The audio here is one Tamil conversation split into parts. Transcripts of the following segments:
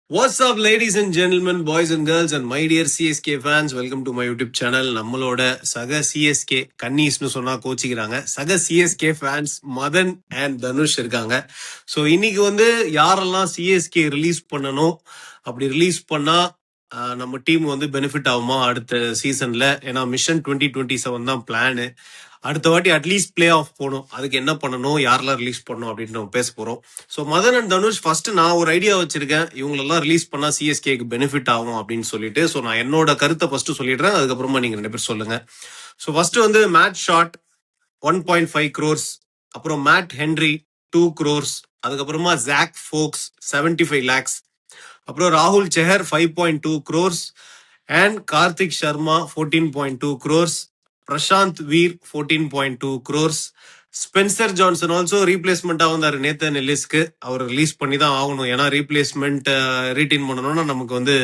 What's up, ladies and gentlemen, boys and girls, and my dear CSK fans? Welcome to my YouTube channel. நம்மளோட சக சிஎஸ்கே கன்னிஸ்னு சொன்னா கோச்சிக்கிறாங்க. சக CSK fans Madan and Dhanush இருக்காங்க. ஸோ இன்னைக்கு வந்து யாரெல்லாம் சிஎஸ்கே ரிலீஸ் பண்ணணும், அப்படி ரிலீஸ் பண்ணா நம்ம டீம் வந்து பெனிஃபிட் ஆகுமா அடுத்த சீசன்ல? ஏன்னா மிஷன் 2027 தான் பிளானு. அடுத்த வாட்டி அட்லீஸ்ட் பிளே ஆஃப் போகணும். அதுக்கு என்ன பண்ணணும், யாரெல்லாம் ரிலீஸ் பண்ணணும் அப்படின்னு நம்ம பேச போறோம். So Madan and Dhanush, first நான் ஒரு ஐடியா வச்சிருக்கேன், இவங்களெல்லாம் ரிலீஸ் பண்ணா சிஎஸ்கேக்கு பெனிஃபிட் ஆகும் அப்படின்னு சொல்லிட்டு. ஸோ நான் என்னோட கருத்தை ஃபர்ஸ்ட் சொல்லிடுறேன், அதுக்கப்புறமா நீங்க 2 பேர் சொல்லுங்க. ஸோ ஃபர்ஸ்ட் வந்து மேட் ஷாட் 1.5 crores, அப்புறம் மேட் ஹென்ரி 2 crores, அதுக்கப்புறமா ஜாக் ஃபோக்ஸ் 75 lakhs, அப்புறம் ராகுல் Chahar 5.2 crores and Kartik Sharma 14.2 crores, Prashant Veer 14.2 crores, Spencer Johnson also ரீப்ளேஸ்மெண்டா வந்தாரு நேத்தன் எல்லிஸ்க்கு. அவர் ரிலீஸ் பண்ணி தான் ஆகணும், ஏன்னா ரீப்ளேஸ்மெண்ட் ரீட்டைன் பண்ணணும்னா நமக்கு வந்து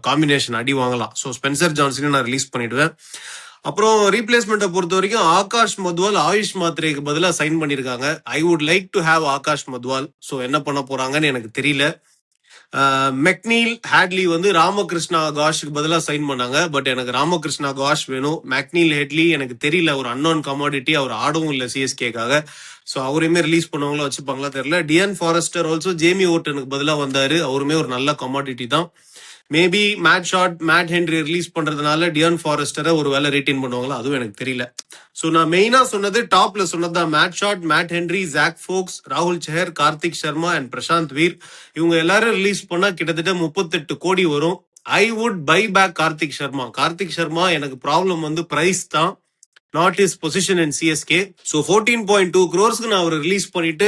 காம்பினேஷன் அடி வாங்கலாம். ஸோ ஸ்பென்சர் ஜான்சனையும் நான் ரிலீஸ் பண்ணிடுவேன். அப்புறம் ரீப்ளேஸ்மெண்ட்டை பொறுத்த வரைக்கும் ஆகாஷ் மத்வால் ஆயுஷ் மாத்ரேக்கு பதிலாக சைன் பண்ணியிருக்காங்க. I would like to have Akash Madhwal. So என்ன பண்ண போறாங்கன்னு எனக்கு தெரியல. மெக்னீல் ஹேட்லி வந்து ராமகிருஷ்ணா காஷுக்கு பதிலாக சைன் பண்ணாங்க. பட் எனக்கு ராமகிருஷ்ணா காஷ் வேணும். மெக்னீல் ஹேட்லி எனக்கு தெரியல, ஒரு அன்னோன் கமாடிட்டி, அவர் ஆடவும் இல்லை சிஎஸ்கேக்காக. ஸோ அவரையுமே ரிலீஸ் பண்ணவங்களா வச்சுப்பாங்களா தெரியல. டியன் ஃபாரஸ்டர் ஆல்சோ ஜேமி ஓட்டனுக்கு பதிலாக வந்தாரு, அவருமே ஒரு நல்ல கமாடிட்டி தான். Maybe mat Short Matt Henry release பண்றதுனால டியன் ஃபாரஸ்டரை ஒரு வேலை ரீட்டைன் பண்ணுவாங்களா, அதுவும் எனக்கு தெரியல. ஸோ நான் மெயினா சொன்னது டாப்ல சொன்னதுதான், Matt Short, Matt Henry, Jack Foulkes, ராகுல் செஹர், கார்த்திக் சர்மா அண்ட் பிரசாந்த் வீர். இவங்க எல்லாரும் ரிலீஸ் பண்ணா கிட்டத்தட்ட 38 கோடி வரும். I would buy back Kartik Sharma. Kartik Sharma எனக்கு ப்ராப்ளம் வந்து பிரைஸ் தான், not is position in CSK. So 14.2 crores நான் அவர் ரிலீஸ் பண்ணிட்டு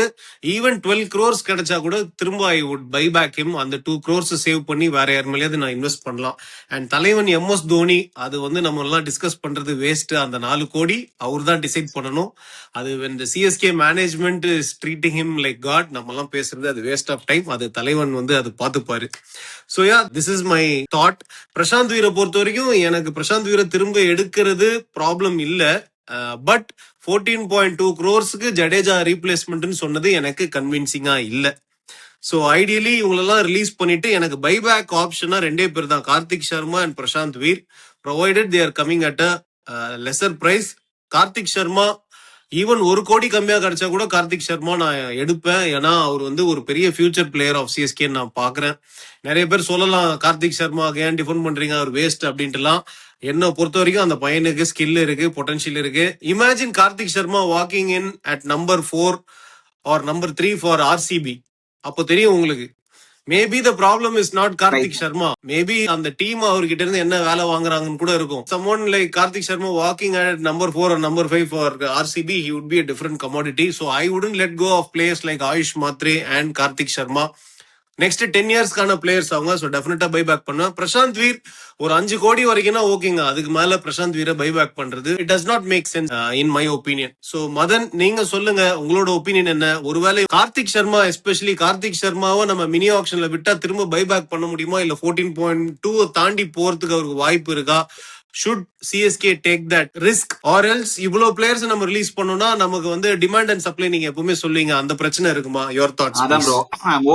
ஈவன் 12 crores கிடைச்சா கூட திரும்ப I would buy back him. அந்த 2 crores சேவ் பண்ணி வேற யார் மேலேயாவது நான் இன்வெஸ்ட் பண்ணலாம். அண்ட் தலைவன் MS தோனி, அது வந்து நம்ம எல்லாம் டிஸ்கஸ் பண்றது வேஸ்ட். அந்த 4 கோடி அவர் தான் டிசைட் பண்ணணும். அது இந்த CSK management is treating him like God. நம்ம எல்லாம் பேசுறது அது வேஸ்ட் ஆஃப் டைம். அது தலைவன் வந்து அது பார்த்துப்பாரு. So yeah, this is my thought. Prashant வீரை பொறுத்த வரைக்கும் எனக்கு பிரசாந்த் வீரை திரும்ப எடுக்கிறது ப்ராப்ளம் இல்ல. பட் 14.2 crores ஜடேஜா ரீப்ளேஸ்மெண்ட் சொன்னது எனக்கு கன்வின்சிங்கா இல்ல. ஸோ ஐடியலி இவங்களெல்லாம் ரிலீஸ் பண்ணிட்டு எனக்கு பைபேக் ஆப்ஷனா 2 பேர் தான், Karthik Sharma and Prashant Veer, provided they are coming at a lesser price. Karthik Sharma even 1 கோடி கம்மியா கிடைச்சா கூட கார்த்திக் சர்மா நான் எடுப்பேன். ஏன்னா அவர் வந்து ஒரு பெரிய ஃபியூச்சர் பிளேயர் ஆஃப் சிஎஸ்கே நான் பாக்குறேன். நிறைய பேர் சொல்லலாம் கார்த்திக் சர்மா ஏன் டிஃபெண்ட் பண்றீங்க, அவர் வேஸ்ட் அப்படின்ட்டுலாம். என்ன பொறுத்த வரைக்கும் அந்த பையனுக்கு ஸ்கில் இருக்கு, பொட்டன்ஷியல் இருக்கு. Imagine Karthik Sharma walking in at number 4 or number 3 for RCB. அப்போ தெரியும் உங்களுக்கு. Maybe the problem is not Karthik Sharma. Maybe அந்த டீம் அவர்கிட்ட இருந்து என்ன வேலை வாங்குறாங்கன்னு கூட இருக்கும். Someone like Karthik Sharma walking at number 4 or number 5 for RCB, he would be a different commodity. So I wouldn't let go of players like Ayush Mhatre and Kartik Sharma. Next 10 இயர்ஸ்க்கான பிளேயர்ஸ் அவங்க. ஸோ டெஃபினட்டா பை பேக் பண்ணுவேன். பிரசாந்த் வீர் ஒரு 5 கோடி வரைக்கும்னா ஓகேங்க. அதுக்கு மேல பிரசாந்த் வீரை பை பேக் பண்றது it does not make sense in my opinion. So Madan, நீங்க சொல்லுங்க உங்களோட ஒப்பீனியன் என்ன? ஒருவேளை கார்த்திக் சர்மா, எஸ்பெஷலி கார்த்திக் சர்மாவை நம்ம மினி ஆக்ஷன்ல விட்டா திரும்ப பை பேக் பண்ண முடியுமா, இல்ல 14.2 தாண்டி போறதுக்கு அவருக்கு வாய்ப்பு இருக்கா? Should CSK take that risk or else இவ்வளவு பிளேயர்ஸ் நம்ம ரிலீஸ் பண்ணோம்னா நமக்கு வந்து டிமாண்ட் அண்ட் சப்ளை நீங்க எப்பவுமே சொல்லுவீங்க, அந்த பிரச்சனை இருக்குமா? Your thoughts. அதான் bro,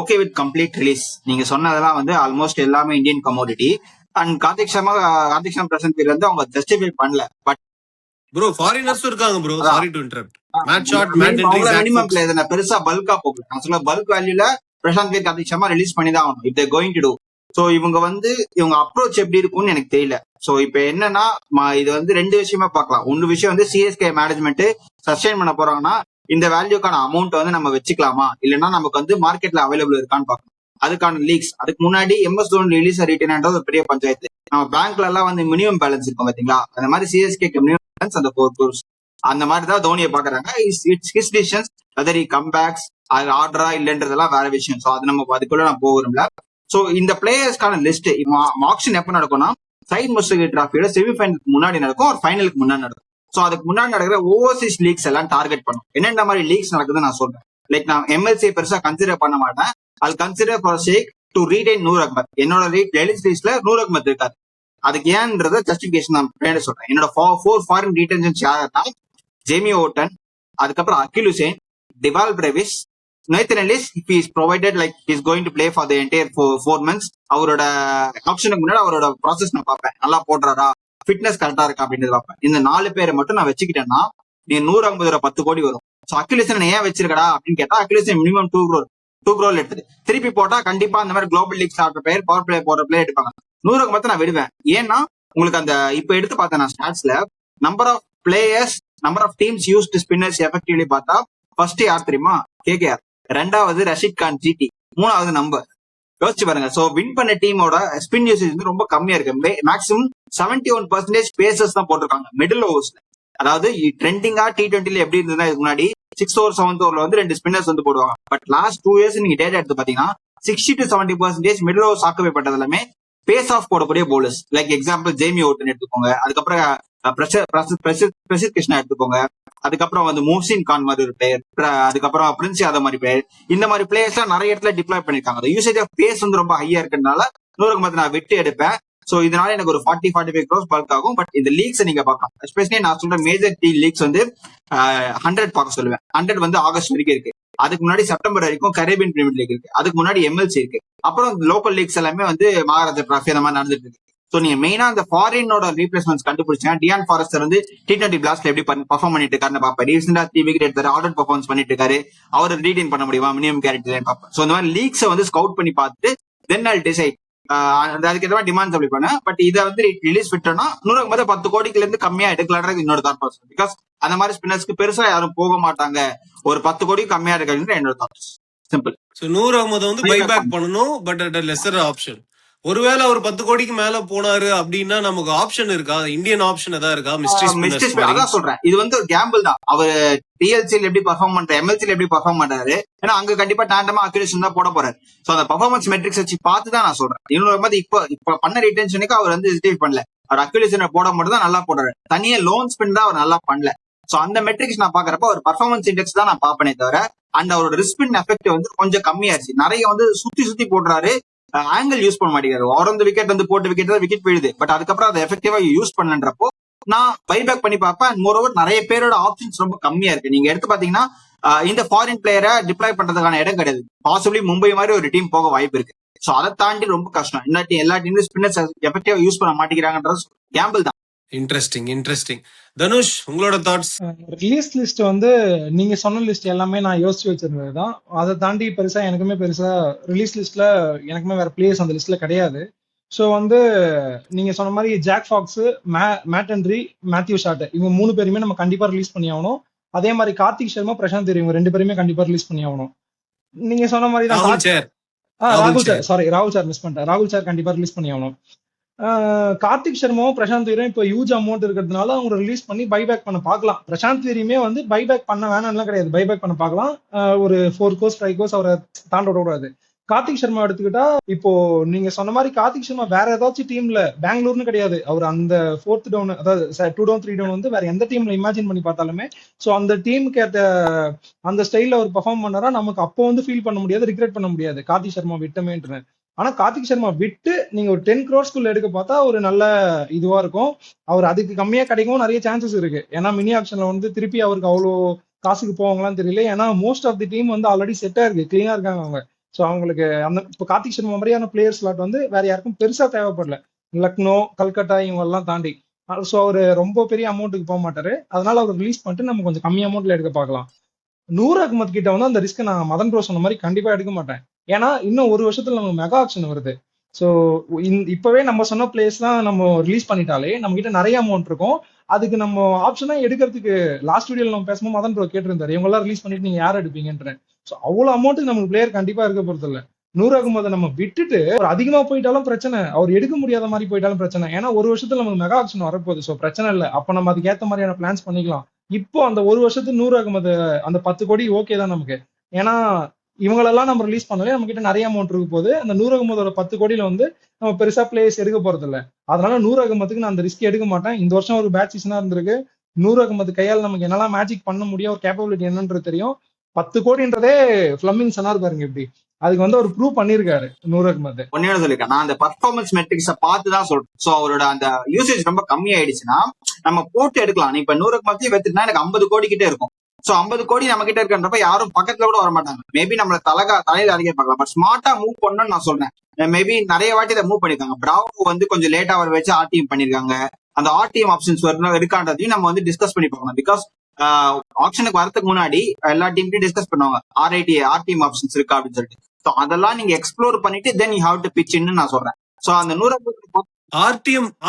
okay with complete release. நீங்க சொன்னதெல்லாம் வந்து ஆல்மோஸ்ட் எல்லாமே Indian commodity. And Kartik Sharma present பேர் வந்து அவங்க ஜஸ்டிஃபை பண்ணல. பட் ப்ரோ ஃபாரினர்ஸ் இருக்காங்க bro, sorry to interrupt. Matt Short, Matt Henry, minimum player நான் பெருசா பல்கா போகல. நான் சொல்ல பல்க் வேல்யூல பிரசாந்த் பேர் கார்த்திக் சர்மா ரிலீஸ் பண்ணி தான் ஆகணும் if they going to to. So இவங்க அப்ரோச் எப்படி இருக்கும்னு எனக்கு தெரியல. சோ இப்ப என்னன்னா இது வந்து 2 விஷயமா பார்க்கலாம். ஒன்னு விஷயம் வந்து சிஎஸ்கே மேனேஜ்மெண்ட் சஸ்டெயின் பண்ண போறாங்கன்னா இந்த வேல்யூக்கான அமௌண்ட் வந்து நம்ம வச்சுக்கலாமா, இல்லைன்னா நமக்கு வந்து மார்க்கெட்ல அவைலபிள் இருக்கான்னு பார்க்கணும். அதுக்கான லீக்ஸ் அதுக்கு முன்னாடி MS தோனி ரிலீஸ் ரீட்டைன்ன்றது ஒரு பெரிய பஞ்சாயத்து. நம்ம பேங்க்ல எல்லாம் வந்து மினிமம் பேலன்ஸ் இருக்கும் பாத்தீங்களா, அந்த மாதிரி சிஎஸ்கே மினிமம் பேலன்ஸ் அந்த 4 crores அந்த மாதிரி தான் தோனியை பாக்குறாங்க. It's his decisions whether he come backs, அது ஆர்டரா இல்லன்றதெல்லாம் வேற விஷயம். சோ அது நம்ம அதுக்குள்ள நான் போகிறோம்ல. சோ இந்த பிளேயர்ஸ்க்கான லிஸ்ட் ஆக்ஷன் எப்ப நடக்கும்னா சைட் முஸ்டகி டிராஃபியோட செமிஃபைனலுக்கு முன்னாடி நடக்கும், ஒரு ஃபைனலுக்கு முன்னாடி நடக்கும். சோ அதுக்கு முன்னாடி நடக்கிற ஓவர்சீஸ் லீக்ஸ் எல்லாம் டார்கெட் பண்ணும். என்னென்ன மாதிரி லீக்ஸ் நடக்குதுன்னு நான் சொல்றேன். லைக் நான் MLC பெருசா கன்சிடர் பண்ண மாட்டேன். அது consider for sake to retain Noor Ahmad. என்னோட லிஸ்ட்ல நூர் அகமத் இருக்காரு. அதுக்கு ஏன்றத ஜஸ்டிபிகேஷன் நான் சொல்றேன். என்னோட 4 ஃபாரின் ரீடென்ஷன்ஸ் யாருன்னா ஜேமி ஓட்டன், அதுக்கப்புறம் Akeal Hosein, Dewald Brevis, Nathan Ellis, if he is provided like he is going to play for the entire 4 months, அவரோட ஆப்ஷனுக்கு முன்னாடி அவரோட ப்ராசஸ் நான் பார்ப்பேன். நல்லா போடுறாரா, ஃபிட்னஸ் கரெக்டா இருக்கா அப்படின்னு பார்ப்பேன். இந்த 4 பேரை மட்டும் நான் வச்சுக்கிட்டேன்னா நீ 150 10 கோடி வரும். ஸோ அக்யூலேஷன் ஏன் வச்சிருக்கடா அப்படின்னு கேட்டா, அக்யூலேஷன் மினிமம் 2 crore எடுத்துட்டு திருப்பி போட்டா கண்டிப்பா அந்த மாதிரி குளோபல் லீக்ஸ் ஆடுற பிளேயர், பவர் பிளே போடுற பிளேயர் எடுப்பாங்க. 100 மட்டும் நான் விடுவேன். ஏன்னா உங்களுக்கு அந்த இப்ப எடுத்து பார்த்தேன் நான் ஸ்டாட்ஸ்ல number of players, number of teams used spinners effectively பார்த்தா ஃபர்ஸ்ட் யார் தெரியுமா? கேகேஆர், 2வது ரஷீத் கான் ஜிடி, 3வது நம்பர். யோசிச்சு பாருங்க. சோ வின் பண்ண டீமோட ஸ்பின் யூசேஜ் வந்து ரொம்ப கம்மியா இருக்கு. மேக்ஸிமம் 71% பேசர்ஸ் தான் போட்டிருக்காங்க மிடில் ஓவர்ஸ்ல. அதாவது ட்ரெண்டிங்கா T20ல எப்படி இருந்ததுன்னா இதுக்கு முன்னாடி 6 ஓவர் 7th ஓவர்ல வந்து 2 ஸ்பின்னர்ஸ் வந்து போடுவாங்க. பட் லாஸ்ட் 2 years நீங்க டேட்டா எடுத்து பாத்தீங்கன்னா 60 to 70% மிடில் ஓவர்ஸ் ஆக்கவே பட்டது எல்லாமே பேஸ் ஆஃப் போடக்கூடிய bowlers. Like example Jamie Orton எடுத்துக்கோங்க, அதுக்கப்புறம் பிரசித் கிருஷ்ணா எடுத்துக்கோங்க, அதுக்கப்புறம் வந்து மோசின் கான் மாதிரி ஒரு பிளேயர், அதுக்கப்புறம் பிரின்ஸ் யாதவ் மாதிரி பிளேயர். இந்த மாதிரி பிளேயர்ஸ் எல்லாம் நிறைய இடத்துல டிப்ளாய் பண்ணிருக்காங்க. யூசேஜ் ஆஃப் பேஸ் வந்து ரொம்ப ஹையா இருக்கிறதுனால 100 நான் விட்டு எடுப்பேன். சோ இதனால எனக்கு ஒரு 40-45 crores பல்க் ஆகும். பட் இந்த லீக்ஸ் நீங்க பார்க்கலாம், எஸ்பெஷலி நான் சொல்ற மேஜர் டீ லீக்ஸ் வந்து 100 பார்க்க சொல்லுவேன். 100 வந்து ஆகஸ்ட் வரைக்கும் இருக்கு. அதுக்கு முன்னாடி செப்டம்பர் வரைக்கும் கரேபியன் பிரீமியர் லீக் இருக்கு. அதுக்கு முன்னாடி எம்எல்சி இருக்கு. அப்புறம் லோக்கல் லீக்ஸ் எல்லாமே வந்து மகாராஜா டிராஃபி அந்த மாதிரி நடந்துட்டு இருக்கு. சோ நீங்க மெயினா அந்த ஃபாரினோட ரீப்ளேஸ்மெண்ட்ஸ் கண்டுபிடிச்சா, டியான் ஃபாரஸ்டர் வந்து T20 பிளாஸ்ட்ல எப்படி பர்ஃபார்ம் பண்ணிட்டு இருக்காருன்னு பாப்பேன். ரீசெண்டா 3 விக்கெட் எடுத்தாரு, ஆர்டர் பர்ஃபார்மன்ஸ் பண்ணிட்டு இருக்காரு, அவர் ரீடைன் பண்ண முடியுமா மினிமம் கேரக்டர் பார்ப்பேன். சோ இந்த மாதிரி லீக்ஸை வந்து ஸ்கவுட் பண்ணி பார்த்துட்டு தென் ஐல் டிசைட் அதுக்கு ஏற்ற டிமாண்ட் சப்ளை பண்ணேன். பட் இதை வந்து ரிலீஸ் விட்டோம்னா 10 கோடிக்குல இருந்து கம்மியா எடுக்கலான்றது என்னோட தாட் ப்ராசஸ். பிகாஸ் அந்த மாதிரி ஸ்பின்னர்ஸ்க்கு பெருசா யாரும் போக மாட்டாங்க. ஒரு 10 கோடி கம்மியா எடுக்கிறது என்னோட தாட்ஸ். சிம்பிள். சோ 150 வந்து பை பேக் பண்ணணும், பட் அட் லெசர் ஆப்ஷன். ஒருவேளை அவர் 10 கோடிக்கு மேல போனாரு அப்படின்னா நமக்கு ஆப்ஷன் இருக்கா? இந்தியன் ஆப்ஷன் ஏதாவது இருக்கா? மிஸ்டேக் அதான் சொல்றேன், இது வந்து ஒரு கேம்பிள் தான். அவர் டிஎல்சியில் எப்படி பர்ஃபார்ம் பண்றாரு, எம்எல்சியில் எப்படி பர்ஃபார்ம் பண்றாரு, ஏன்னா அங்க கண்டிப்பா டேண்டமா அக்யூரேஷன் தான் போட போறாரு. சோ அந்த பர்ஃபார்மன்ஸ் மெட்ரிக்ஸ் வச்சு பார்த்து தான் நான் சொல்றேன். இன்னொரு மாதிரி இப்ப பண்ண ரிட்டென்ஷனுக்கு அவர் வந்து ஹெசிடேட் பண்ணல. அவர் அக்யூரேஷனை போட மட்டும் தான் நல்லா போடுறாரு. தனியா லோன் ஸ்பின் தான் அவர் நல்லா பண்ணல. சோ அந்த மெட்ரிக்ஸ் நான் பாக்குறப்ப ஒரு பர்ஃபார்மன்ஸ் இண்டெக்ஸ் தான் நான் பாப்பனே தவிர அண்ட் அவரோட ரிஸ்பின் எஃபெக்ட் வந்து கொஞ்சம் கம்மியாச்சு. நிறைய வந்து சுத்தி போடுறாரு, ஆங்கிள் யூஸ் பண்ண மாட்டேங்கிறாரு. ஆரந்த விக்கெட் வந்து போட்ட விக்கெட் தான் விக்கெட் போயிடுது. பட் அதுக்கப்புறம் அதை எஃபெக்டிவா யூஸ் பண்ணன்றப்போ நான் பைபேக் பண்ணி பார்ப்பேன். அண்ட் மோரோவர் நிறைய பேரோட ஆப்ஷன்ஸ் ரொம்ப கம்மியா இருக்கு. நீங்க எடுத்து பாத்தீங்கன்னா இந்த ஃபாரின் பிளேயரை டிப்ளாய் பண்றதுக்கான இடம் கிடையாது. பாசிபிளி மும்பை மாதிரி ஒரு டீம் போக வாய்ப்பு இருக்கு. சோ அதை தாண்டி ரொம்ப கஷ்டம். எல்லா டீம்லயும் ஸ்பின்னர்ஸ் எஃபெக்டிவா யூஸ் பண்ண மாட்டேங்கிறாங்கன்றது கேம்பிள் தான். இன்ட்ரெஸ்டிங். தனுஷ், உங்களோட தாட்ஸ்? ரிலீஸ் லிஸ்ட் வந்து நீங்க சொன்ன லிஸ்ட் எல்லாமே நான் யோசிச்சு வச்சிருந்ததுதான். அதை தாண்டி பெருசா ரிலீஸ் லிஸ்ட்ல எனக்குமே வேற பிளேயர்ஸ் அந்த லிஸ்ட்ல கிடையாது. ஸோ வந்து நீங்க சொன்ன மாதிரி Jack Fox, Matt Henry, Matthew Short, இவங்க 3 பேருமே நம்ம கண்டிப்பா ரிலீஸ் பண்ணி ஆகணும். அதே மாதிரி கார்த்திக் சர்மா, பிரசாந்த் இவங்க 2 பேருமே கண்டிப்பா ரிலீஸ் பண்ணி ஆகணும். நீங்க சொன்ன மாதிரி தான் ராகுல் சார் மிஸ் பண்ணிட்டேன். ராகுல் சார் கண்டிப்பா ரிலீஸ் பண்ணி ஆகணும். கார்த்திக் சர்மாவும் பிரசாந்த் வீரும் இப்போ ஹியூஜ் அமௌண்ட் இருக்கிறதுனால அவங்க ரிலீஸ் பண்ணி பைபேக் பண்ண பார்க்கலாம். பிரசாந்த் வீரியுமே வந்து பைபேக் பண்ண வேணாம்லாம் கிடையாது, பைபேக் பண்ண பார்க்கலாம். ஒரு 4 கோர்ஸ் 5 கோர்ஸ் அவரை தாண்ட விடக்கூடாது. கார்த்திக் சர்மா எடுத்துக்கிட்டா இப்போ நீங்க சொன்ன மாதிரி கார்த்திக் சர்மா வேற ஏதாச்சும் டீம்ல, பெங்களூர்னு கிடையாது, அவர் அந்த 4th டவுன் அதாவது 2 டவுன் 3 டவுன் வந்து வேற எந்த டீம்ல இமேஜின் பண்ணி பார்த்தாலுமே ஸோ அந்த டீமுக்கு ஏற்ற அந்த ஸ்டைல்ல அவர் பெர்ஃபார்ம் பண்ணாரா நமக்கு அப்போ வந்து ஃபீல் பண்ண முடியாது, ரிக்ரெட் பண்ண முடியாது கார்த்திக் சர்மா விட்டமேன்ற. ஆனா கார்த்திக் சர்மா விட்டு நீங்க ஒரு 10 crores எடுக்க பார்த்தா ஒரு நல்ல இதுவா இருக்கும். அவர் அதுக்கு கம்மியா கிடைக்கவும் நிறைய சான்சஸ் இருக்கு. ஏன்னா மினி ஆப்ஷன்ல வந்து திருப்பி அவருக்கு அவ்வளோ காசுக்கு போவாங்களான்னு தெரியல. ஏன்னா மோஸ்ட் ஆஃப் தி டீம் வந்து ஆல்ரெடி செட்டா இருக்கு, கிளீனா இருக்காங்க அவங்க. ஸோ அவங்களுக்கு அந்த இப்போ கார்த்திக் சர்மா மாதிரியான பிளேயர் ஸ்லாட் வந்து வேற யாருக்கும் பெருசா தேவைப்படல. லக்னோ, கல்கட்டா இவங்க எல்லாம் தாண்டி. ஸோ அவரு ரொம்ப பெரிய அமௌண்ட்டுக்கு போக மாட்டாரு. அதனால அவர் ரிலீஸ் பண்ணிட்டு நம்ம கொஞ்சம் கம்மி அமௌண்ட்ல எடுக்க பார்க்கலாம். நூர் அகமத் கிட்ட வந்து அந்த ரிஸ்க் நான் மதன் ப்ரோ சொன்ன மாதிரி கண்டிப்பா எடுக்க மாட்டேன். ஏன்னா இன்னும் 1 வருஷத்துல நமக்கு மெகா ஆக்ஷன் வருது. ஸோ இப்பவே நம்ம சொன்ன பிளேஸ் தான் நம்ம ரிலீஸ் பண்ணிட்டாலே நம்ம கிட்ட நிறைய அமௌண்ட் இருக்கும். அதுக்கு நம்ம ஆப்ஷனா எடுக்கிறதுக்கு லாஸ்ட் வீடியோல நம்ம பேசும்போது மதன் ப்ரோ கேட்டிருந்தாரு, இவங்க எல்லாம் ரிலீஸ் பண்ணிட்டு நீங்க யார் எடுப்பீங்கன்ற. ஸோ அவ்வளவு அமௌண்ட்டுக்கு நமக்கு பிளேயர் கண்டிப்பா இருக்க போறது இல்ல. நூர் அகமதை நம்ம விட்டுட்டு அவர் அதிகமா போயிட்டாலும் பிரச்சனை, அவர் எடுக்க முடியாத மாதிரி போயிட்டாலும் பிரச்சனை. ஏன்னா 1 வருஷத்துல நமக்கு மெகா ஆக்ஷன் வரப்போகுது. ஸோ பிரச்சனை இல்லை, அப்ப நம்ம அதுக்கு ஏற்ற மாதிரியான பிளான்ஸ் பண்ணிக்கலாம். இப்போ அந்த 1 வருஷத்துக்கு நூர் அகமது அந்த 10 கோடி ஓகே தான் நமக்கு. ஏன்னா இவங்களெல்லாம் நம்ம ரிலீஸ் பண்ணல, நம்ம கிட்ட நிறைய அமௌண்ட் இருக்கு போது அந்த நூர் அகமதோட 10 கோடியில வந்து நம்ம பெருசா பிளேயர்ஸ் எடுக்க போறது இல்ல. அதனால நூர் அகமதுக்கு நான் அந்த ரிஸ்க் எடுக்க மாட்டேன். இந்த வருஷம் ஒரு பேட் சீசனா இருந்திருக்கு. நூர் அகமது கையால் நமக்கு என்னெல்லாம் மேஜிக் பண்ண முடியும், ஒரு கேப்பபிலிட்டி என்னன்றது தெரியும். 10 கோடின்றதே ஃபிளமிங் சொன்னார் பாருங்க எப்படி, அதுக்கு வந்து அவர் ப்ரூவ் பண்ணிருக்காரு நூர் அகமது. ஒன்னே சொல்லிருக்கேன், நான் அந்த பர்ஃபார்மன்ஸ் மெட்ரிக்ஸ பார்த்து தான் சொல்றேன். சோ அவரோட அந்த யூசேஜ் ரொம்ப கம்மி ஆயிடுச்சுன்னா நம்ம போட்டு எடுக்கலாம். இப்ப நூர் அகமதையும் வெத்துனா எனக்கு 50 கோடி கிட்டே இருக்கும். சோ 50 கோடி நம்ம கிட்ட இருக்கின்றப்ப யாரும் பக்கத்துல கூட வர மாட்டாங்க. மேபி நம்மள தலையில அதிக பார்க்கலாம். பட் ஸ்மார்ட்டா மூவ் பண்ணணும்னு நான் சொல்றேன். மேபி நிறைய வாட்டி இதை மூவ் பண்ணிருக்காங்க. பிராவோ வந்து கொஞ்சம் லேட்டா வர வச்சு ஆர்டிஎம் பண்ணிருக்காங்க. அந்த ஆர்டிஎம் ஆப்ஷன்ஸ் இருக்கான்றதையும் நம்ம வந்து டிஸ்கஸ் பண்ணி பார்க்கணும். பிகாஸ் ஆப்ஷனுக்கு வரதுக்கு முன்னாடி எல்லா டீம்கிட்டையும் டிஸ்கஸ் பண்ணுவாங்க ஆர்டிஎம் ஆப்ஷன்ஸ் இருக்கா அப்படின்னு சொல்லிட்டு. ஸோ அதெல்லாம் நீங்க எக்ஸ்ப்ளோர் பண்ணிட்டு தென் யூ ஹாவ் டு பிட்ச்னு நான் சொல்றேன். ஸோ அந்த 100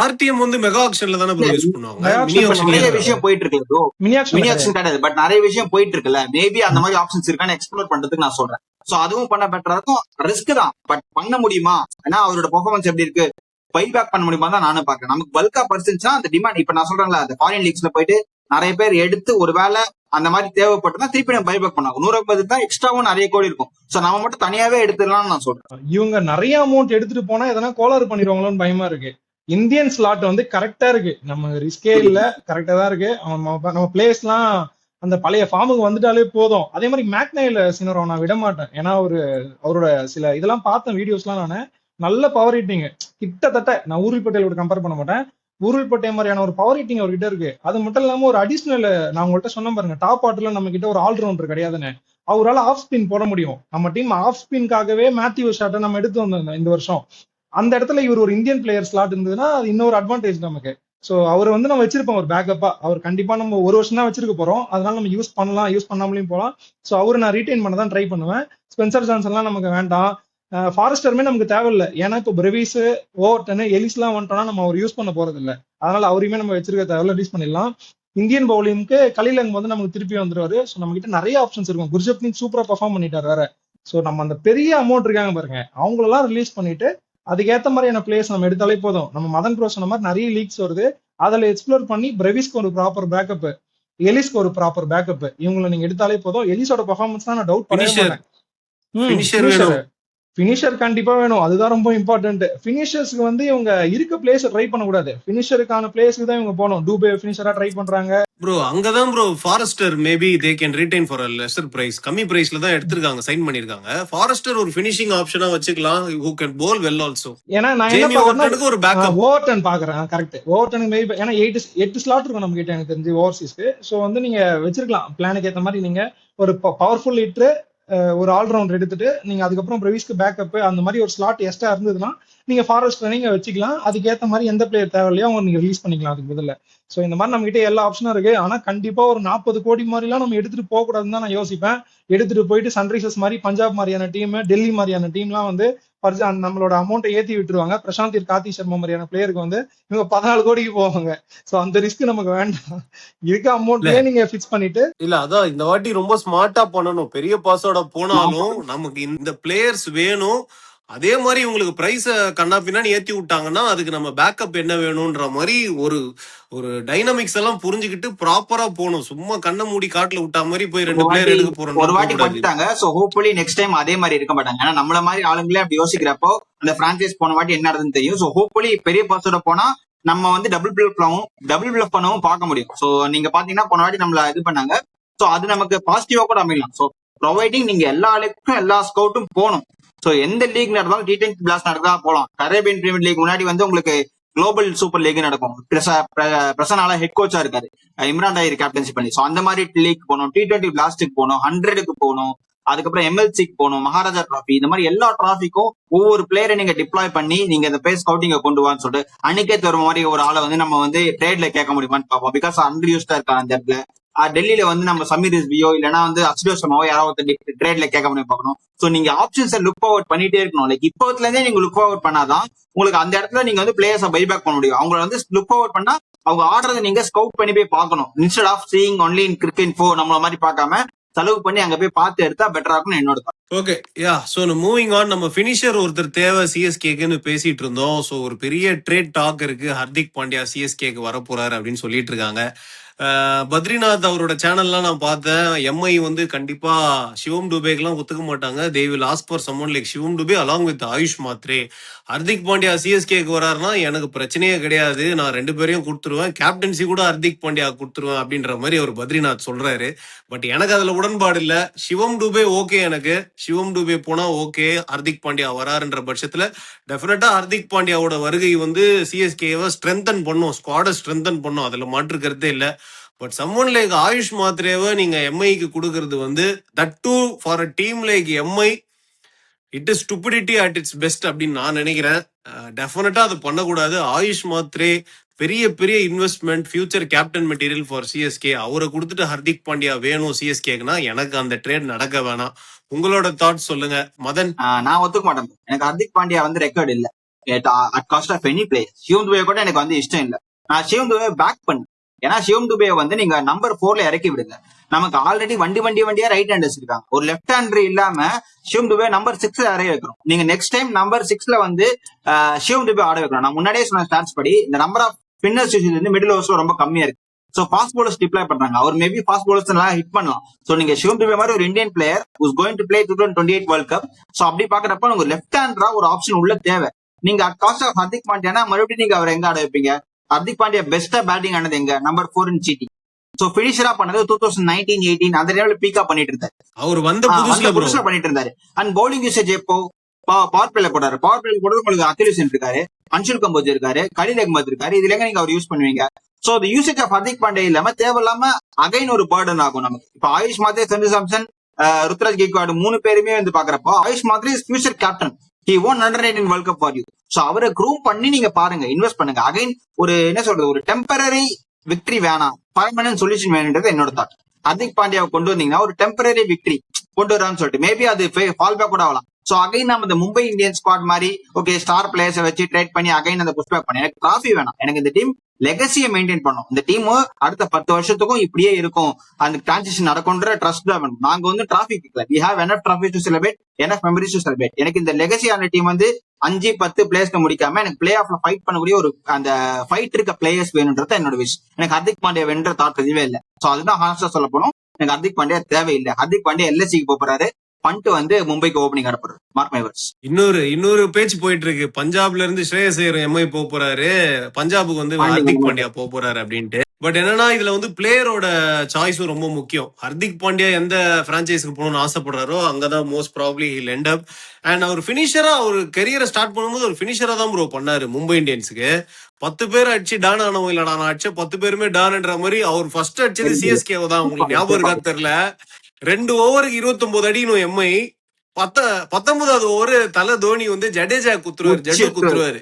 ஆர்டிஎம் வந்து மெகா ஆக்ஷன்ல தானே ப்ரோ யூஸ் பண்ணுவாங்க. மெகா மினி ஆக்ஷன் ஆக்ஷன் நிறைய விஷயம் போயிட்டு இருக்கு bro. Mini mini action action கிடையாது, பட் நிறைய விஷயம் போயிட்டு இருக்குல்ல. மேபி அந்த மாதிரி ஆப்ஷன்ஸ் இருக்கான்னு எக்ஸ்ப்ளோர் பண்றதுக்கு நான் சொல்றேன். சோ அதுவும் பண்ண பெட்டரா இருக்கும். ரிஸ்க் தான், பட் பண்ண முடியுமா? ஏன்னா அவரோட பெர்ஃபார்மன்ஸ் எப்படி இருக்கு, பைபேக் பண்ண முடியுமா தான் நானும் பாக்குறேன். நமக்கு பல்கா பர்சன்ஸ்னா அந்த டிமாண்ட் இப்ப நான் சொல்றேன்ல, அந்த ஃபாரின் லீக்ஸ்ல போயிட்டு நிறைய பேர் எடுத்து ஒருவேளை அந்த மாதிரி தேவைப்பட்டுனா திருப்பி நம்ம பைபேக் பண்ணாங்க. 150 தான் எக்ஸ்ட்ராவும் நிறைய கோடி இருக்கும். சோ நம்ம மட்டும் தனியாவே எடுத்துடலாம்னு நான் சொல்றேன். இவங்க நிறைய அமௌண்ட் எடுத்துட்டு போனா எதனா கோளாறு பண்ணிடுவாங்களோன்னு பயமா இருக்கு. இந்தியன் ஸ்லாட் வந்து கரெக்டா இருக்கு, நம்ம ரிஸ்கே இல்ல, கரெக்டா தான் இருக்கு. நம்ம பிளேஸ் எல்லாம் அந்த பழைய ஃபார்முக்கு வந்துட்டாலே போதும். அதே மாதிரி மேக்னைல சினரோ நான் விட மாட்டேன். ஏன்னா அவரோட சில இதெல்லாம் பார்த்தேன் வீடியோஸ்லாம். நானு நல்ல பவர் ஹிட்டிங், கிட்டத்தட்ட நான் ஊர்வில் பட்டேலோட கம்பேர் பண்ண மாட்டேன். ஊர்வில் பட்டே மாதிரியான ஒரு பவர் ஹிட்டிங் அவர்கிட்ட இருக்கு. அது மட்டும் இல்லாம ஒரு அடிஷனல், நான் உங்கள்கிட்ட சொன்ன பாருங்க, டாப் ஆர்டர்ல நம்ம கிட்ட ஒரு ஆல்ரவுண்டர் கிடையாதுன்னு. அவரால் ஆஃப் ஸ்பின் போட முடியும். நம்ம டீம் ஆஃப் ஸ்பின்காகவே மேத்யூ ஷாட்டை நம்ம எடுத்து வந்தோம் இந்த வருஷம். அந்த இடத்துல இவர் ஒரு இந்தியன் பிளேயர் ஸ்லாட் இருந்ததுன்னா அது இன்னொரு அட்வான்டேஜ் நமக்கு. ஸோ அவர் வந்து நம்ம வச்சிருப்போம் ஒரு பேக்கப்பா. அவர் கண்டிப்பா நம்ம ஒரு வருஷம் தான் வச்சிருக்க போறோம், அதனால நம்ம யூஸ் பண்ணலாம், யூஸ் பண்ணாமலையும் போகலாம். ஸோ அவரை நான் ரீடைன் பண்ண தான் ட்ரை பண்ணுவேன். ஸ்பென்சர் ஜான்சன்லாம் நமக்கு வேண்டாம், ஃபாரஸ்டருமே நமக்கு தேவையில்லை. ஏன்னா இப்போ பிரவிஸ், ஓவர்டன், எலிஸ்லாம் வந்துட்டோம்னா நம்ம அவர் யூஸ் பண்ண போறது இல்லை. அதனால அவரையுமே நம்ம வச்சிருக்க தேவையில்ல, ரிலீஸ் பண்ணிடலாம். இந்தியன் பவுலிங்க்கு கலிலங் வந்து நமக்கு திருப்பி வந்துருவாரு. ஸோ நம்ம கிட்ட நிறைய ஆப்ஷன்ஸ் இருக்கும். குர்ஜப்னீத் சூப்பரா பெர்ஃபார்ம் பண்ணிட்டாரு வேற. ஸோ நம்ம அந்த பெரிய அமௌண்ட் இருக்காங்க பாருங்க, அவங்களெல்லாம் ரிலீஸ் பண்ணிட்டு அதுக்கேற்ற மாதிரியான பிளேஸ் நம்ம எடுத்தாலே போதும். நம்ம மதன் ப்ரோ சொன்ன மாதிரி நிறைய லீக்ஸ் வருது, அதில் எக்ஸ்ப்ளோர் பண்ணி பிரவிஸ்க்கு ஒரு ப்ராப்பர் பேக்கப், எலிஸ்க்கு ஒரு ப்ராப்பர் பேக்கப், இவங்களை நீங்க எடுத்தாலே போதும். எலிஸோட பெர்ஃபார்மன்ஸ் தான் நான் டவுட் பண்ணவே மாட்டேன். ஃபினிஷர் கண்டிப்பா வேணும், அதுதான் ரொம்ப இம்பார்ட்டன்ட். ஃபினிஷர்ஸ்க்கு வந்து இவங்க இருக்க பிளேஸ் ட்ரை பண்ணக்கூடாது, ஃபினிஷருக்கான பிளேஸ்க்கு தான் இவங்க போகணும். டூபே ஃபினிஷரா ட்ரை பண்றாங்க ப்ரோ. அங்கதான் bro forester maybe they can retain for a lesser price, கம்மி பிரைஸ்ல தான் எடுத்திருக்காங்க, சைன் பண்ணிருக்காங்க. ஃபாரஸ்டர் ஒரு ஃபினிஷிங் ஆப்ஷனா வச்சுக்கலாம், who can bowl well also. ஏன்னா நான் என்ன பாக்குறேன்னா ஒரு பேக்கப் ஓவர்டன் பாக்குறேன். கரெக்ட், ஓவர்டனுக்கு மேபி ஏன்னா 8 ஸ்லாட் இருக்கும் நம்ம கிட்ட எனக்கு தெரிஞ்சு ஓவர்சீஸ்க்கு. ஸோ வந்து நீங்க வச்சிருக்கலாம் பிளானுக்கு ஏற்ற மாதிரி. நீங்க ஒரு பவர்ஃபுல் ஹிட்டர், ஒரு ஆல்ரவுண்டர் எடுத்துட்டு நீங்க அதுக்கப்புறம் பிரவிஸ்க்கு பேக்கப் அந்த மாதிரி ஒரு ஸ்லாட் எக்ஸ்ட்ரா இருந்ததுன்னா நீங்க ஃபாரஸ்டர் நீங்க வச்சுக்கலாம். அதுக்கேற்ற மாதிரி எந்த பிளேயர் தேவையில்லையோ அவங்க நீங்க ரிலீஸ் பண்ணிக்கலாம் அதுக்கு பதில். ஸோ இந்த மாதிரி நம்ம கிட்ட எல்லா ஆப்ஷனும் இருக்கு. ஆனா கண்டிப்பா ஒரு 40 கோடி மாதிரிலாம் நம்ம எடுத்துட்டு போக கூடாதுன்னு தான் நான் யோசிப்பேன். எடுத்துட்டு போயிட்டு சன்ரைசர்ஸ் மாதிரி, பஞ்சாப் மாதிரியான டீம், டெல்லி மாதிரியான டீம்லாம் வந்து நம்மளோட அமௌண்ட்டை ஏத்தி விட்டுருவாங்க. பிரசாந்த் கார்த்தி சர்மா மாதிரியான பிளேயருக்கு வந்து இவங்க 14 கோடிக்கு போவாங்க. சோ அந்த ரிஸ்க் நமக்கு வேண்டாம். இருக்க அமௌண்ட்லயே நீங்க பிக்ஸ் பண்ணிட்டு இல்ல, அதான் இந்த வாட்டி ரொம்ப ஸ்மார்ட்டா பண்ணணும். பெரிய பாஸோட போனாலும் நமக்கு இந்த பிளேயர்ஸ் வேணும். அதே மாதிரி உங்களுக்கு பிரைஸ கண்ணா பின்னாடி ஏத்தி விட்டாங்கன்னா அதுக்கு நம்ம பேக்கப் என்ன வேணும்ன்ற மாதிரி ஒரு ஒரு டைனமிக்ஸ் எல்லாம் புரிஞ்சுக்கிட்டு ப்ராப்பரா போகணும். சும்மா கண்ணை மூடி காட்டுல விட்டா மாதிரி போய் 2 பிளேயர் எடுக்க போறோம். ஒரு வாட்டி பண்ணிட்டாங்க. சோ ஹோப்ஃபுல்லி நெக்ஸ்ட் டைம் அதே மாதிரி இருக்க மாட்டாங்க. ஏன்னா நம்மள மாதிரி ஆளுங்களே அப்படி யோசிக்கிறப்போ அந்த பிரான்சைஸ் போன வாட்டி என்ன நடந்ததுன்னு தெரியும். சோ ஹோப்ஃபுல்லி பெரிய பாஸோட போனா நம்ம வந்து டபுள் பிளப் பண்ணவும் பார்க்க முடியும். சோ நீங்க பாத்தீங்கன்னா போன வாட்டி நம்மள இது பண்ணாங்க. சோ அது நமக்கு பாசிட்டிவா கூட அமையலாம். சோ ப்ரொவைடிங் நீங்க எல்லா ஆளுக்கும் எல்லா ஸ்கவுட்டும் போகணும். சோ எந்த லீக் நடந்தாலும் T20 பிளாஸ்ட் நடந்தா போலாம். கரேபியன் பிரீமியர் லீக் முன்னாடி வந்து உங்களுக்கு குளோபல் சூப்பர் லீக் நடக்கும். பிரசனால ஹெட் கோச்சா இருக்காரு, இம்ரான் தாயிர் கேப்டன்சி பண்ணி. சோ அந்த மாதிரி லீக் போகணும், T20 பிளாஸ்டுக்கு போகணும், 100க்கு போகணும், அதுக்கப்புறம் MLCக்கு போகணும், மகாராஜா டிராஃபி. இந்த மாதிரி எல்லா டிராஃபிக்கும் ஒவ்வொரு பிளேயரை நீங்க டிப்ளாய் பண்ணி நீங்க இந்த பிளேஸ் ஸ்கவுட்டிங்க கொண்டு வான்னு சொல்லிட்டு அன்னைக்கே தருவ மாதிரி ஒரு ஆளை வந்து நம்ம வந்து ட்ரேட்ல கேட்க முடியுமான்னு பார்ப்போம். பிகாஸ் அண்டர் யூஸ்டா இருக்காங்க அந்த இடத்துல. டெல்லியில வந்து நம்ம சமீர் ரிஸ்வியோ இல்லைன்னா வந்து அக்ஷயோ சர்மாவோ யாராவது ட்ரேட்ல கேட்க முடியும் பார்க்கணும். சோ நீங்க ஆப்ஷன்ஸை லுக் ஃபார்வர்ட் பண்ணிட்டே இருக்கணும். லைக் இப்போத்துல இருந்தே நீங்க லுக் ஃபார்வர்ட் பண்ணாதான் உங்களுக்கு அந்த இடத்துல நீங்க வந்து பிளேயர்ஸை பைபேக் பண்ண முடியும். அவங்களை வந்து லுக் ஃபார்வர்ட் பண்ணா அவங்க ஆடுறதை நீங்க ஸ்கவுட் பண்ணி போய் பார்க்கணும். Instead of seeing only in cricket info நம்மள மாதிரி பார்க்காம செலவு பண்ணி அங்க போய் பார்த்து எடுத்தா பெட்டரா இருக்கும்னு என்னோட. Okay, yeah. So moving on, நம்ம பினிஷர் ஒருத்தர் தேவை சிஎஸ்கேக்குன்னு பேசிட்டு இருந்தோம். சோ ஒரு பெரிய ட்ரேட் டாக் இருக்கு, ஹர்திக் பாண்டியா சிஎஸ்கேக்கு வரப்போறாரு அப்படின்னு சொல்லிட்டு இருக்காங்க. பத்ரிநாத் அவரோட சேனல்லாம் நான் பார்த்தேன். எம்ஐ வந்து கண்டிப்பா சிவம் டுபேக்கெல்லாம் ஒத்துக்க மாட்டாங்க. They will ask for someone like Shivam Dube along with Ayush Mhatre. Hardik Pandya சிஎஸ்கேக்கு வராருன்னா எனக்கு பிரச்சனையே கிடையாது, நான் 2 பேரையும் கொடுத்துருவேன், கேப்டன்சி கூட ஹர்திக் பாண்டியா கொடுத்துருவேன் அப்படின்ற மாதிரி அவர் பத்ரிநாத் சொல்றாரு. பட் எனக்கு அதுல உடன்பாடு இல்ல. சிவம் டுபே ஓகே, எனக்கு சிவம் டுபே போனா ஓகே. ஹர்திக் பாண்டியா வராருன்ற பட்சத்துல டெஃபினட்டா ஹர்திக் பாண்டியாவோட வருகை வந்து சிஎஸ்கேவை ஸ்ட்ரென்தன் பண்ணும், ஸ்குவாடை ஸ்ட்ரென்தன் பண்ணும், அதுல மாற்று கருத்தே இல்ல. பட் சம்மன் லைக் ஆயுஷ் மாத்ரேவை நீங்க எம்ஐக்கு கொடுக்கறது வந்து that too for a team like MI, it is stupidity at its best அப்படின்னு நான் நினைக்கிறேன். டெஃபினட்டா அது பண்ணக்கூடாது. ஆயுஷ் மாத்ரே பெரிய பெரிய investment, future captain material for CSK. அவரை கொடுத்துட்டு ஹர்திக் பாண்டியா வேணும் சிஎஸ்கேக்குன்னா எனக்கு அந்த ட்ரேட் நடக்க வேணாம். உங்களோட தாட்ஸ் சொல்லுங்க மதன். நான் ஒத்துக்க மாட்டேன். எனக்கு ஹர்திக் பாண்டியா வந்து ரெக்கார்ட் இல்ல at cost of any player. Shivam Dube கூட எனக்கு வந்து இஷ்டம் இல்ல. நான் சிவம் துபே பேக் பண்ணேன். ஏன்னா சிவம் துபே வந்து நீங்க நம்பர் 4ல இறக்கி விடுங்க. நமக்கு ஆல்ரெடி வண்டியா ரைட் ஹேண்டர்ஸ் இருக்காங்க. ஒரு லெஃப்ட் ஹேண்டர் இல்லாம சிவம் துபே நம்பர் 6ல இறக்கி வைக்கிறோம். நீங்க நெக்ஸ்ட் டைம் நம்பர் 6ல வந்து சிவம் துபே ஆட வைக்கிறோம். நான் முன்னாடியே சொன்ன ஸ்டாட்ஸ் படி இந்த நம்பர் ஆஃப் ஸ்பின்னர்ஸ் வந்து மிடில் ஓவர்ஸ்ல ரொம்ப கம்மியா இருக்கு. சோ ஃபாஸ்ட் பவுலர்ஸ் டிப்ளை பண்றாங்க. அவர் மேபி ஃபாஸ்ட் பவுலர்ஸ் எல்லாம் ஹிட் பண்ணலாம். சோ நீங்க சிவம் துபே மாதிரி ஒரு Indian player who's going to play 2028 world cup. So அப்படி பாக்குறப்ப உங்களுக்கு லெஃப்ட் ஹேண்டரா ஒரு ஆப்ஷன் உள்ள தேவை. நீங்க அட் காஸ்ட் ஆஃப் ஹர்திக் பாண்டியானா மறுபடியும் நீங்க அவர் எங்க ஆட வைப்பீங்க? ஹர்திக் பாண்டியா பெஸ்டா பேட்டிங் ஆனது எங்க? நம்பர் 4 இன் சிடி. சோ பினிஷரா பண்ணது 2019-18 அந்த லெவலில் பீக்கா பண்ணிட்டு இருந்தாரு. அவர் வந்த புதுசுல பண்ணிட்டு இருந்தாரு. அண்ட் பவுலிங் யூசேஜ் எப்போ பவர் பிளேல போடாரு. பவர் பிளேல போடுறது உங்களுக்கு அகில் ஹுசைன் இருக்காரு, அன்ஷுல் கம்போஜ் இருக்காரு, கலீல் அஹ்மத் இருக்காரு. இதுல எங்க நீங்க அவர் யூஸ் பண்ணுவீங்க? So the usage of Hardik Pandya இல்லாம தேவையில்லாம அகைன் ஒரு பேர்டன் ஆகும் நமக்கு. இப்ப ஆயுஷ் மாத்ரே, சஞ்சு சாம்சன், ருத்ராஜ் கெய்க்வாட் 3 பேருமே வந்து பாக்குறப்போ Ayush Mhatre is future captain. He won under-19 world cup for you. So அவரை க்ரூம் பண்ணி நீங்க பாருங்க, இன்வெஸ்ட் பண்ணுங்க. அகைன் ஒரு என்ன சொல்றது, ஒரு டெம்பரரி விக்டரி வேணாம், பர்மனன்ட் சொல்யூஷன் வேணுன்றது என்னோட தாட். ஹர்திக் பாண்டியாவை கொண்டு வந்தீங்கன்னா ஒரு டெம்பரரி விக்டரி கொண்டு வரான்னு சொல்லிட்டு மேபி அது ஃபால் பேக் கூட ஆகலாம். சோ அகைன் நம்ம இந்த மும்பை இந்தியன்ஸ் ஸ்குவாட் மாதிரி ஓகே ஸ்டார் பிளேயர்ஸை வச்சு ட்ரேட் பண்ணி அகைன் அந்த புஷ் பேக் பண்ணி எனக்கு டிராஃபி வேணாம். எனக்கு இந்த டீம் லெகசியை மெயின்டைன் பண்ணும். இந்த டீம் அடுத்த 10 வருஷத்துக்கும் இப்படியே இருக்கும், அந்த டிரான்சிஷன் நடக்கும்ன்ற ட்ரஸ்ட் தான் வேணும். நாங்க வந்து டிராஃபி கேட்கல. We have enough trophy to celebrate, enough memories to celebrate. எனக்கு இந்த லெகசியான டீம் வந்து 5-10 பிளேயர்ஸ் முடிக்காம எனக்கு பிளே ஆஃப்ல ஃபைட் பண்ணக்கூடிய ஒரு அந்த ஃபைட் இருக்க பிளேயர்ஸ் வேணும்ன்றது என்னோட விஷ். எனக்கு ஹர்திக் பாண்டியா வென்ற தாட் இதுவே இல்லை. சோ அதுதான் ஹானஸ்டா சொல்ல போனோம். எனக்கு ஹர்திக் பாண்டியா தேவையில்லை. ஹர்திக் பாண்டியா எல்எஸ்சிக்கு போறாரு, பண்ட் வந்து மும்பைக்கு ஓபனிங் அனுப்புறாரு. Mark my words. இன்னொரு பேச்சு போயிட்டு இருக்கு, பஞ்சாப்ல இருந்து ஸ்ரேயஸ் ஐயர் எம்ஐ போறாரு, பஞ்சாபுக்கு வந்து ஹர்திக் பாண்டியா போறாரு அப்படின்ட்டு. பட் என்னன்னா இதுல வந்து பிளேயரோட சாய்ஸும் ரொம்ப முக்கியம். ஹர்திக் பாண்டியா எந்த பிரான்ச்சைஸ்க்கு போகணும்னு ஆசைப்படுறாரோ அங்கதான் most probably he'll end up. And அவர் பினிஷரா அவர் கெரியரை ஸ்டார்ட் பண்ணும்போது ஒரு பினிஷரா தான் ப்ரோ பண்ணாரு மும்பை இந்தியன்ஸுக்கு. 10 பேர் அடிச்சு டான் ஆனவங்க இல்லடா, நான் அடிச்ச 10 பேருமே டான்ன்ற மாதிரி அவர் ஃபர்ஸ்ட் அடிச்சது சிஎஸ்கே தான். உங்களுக்கு ஞாபகம் இருக்கா தெரியல, 2 ஓவருக்கு 29 அடிக்கணும் எம்ஐ. 19வது ஓவர் தலை தோனி வந்து ஜடேஜா குத்துருவாரு.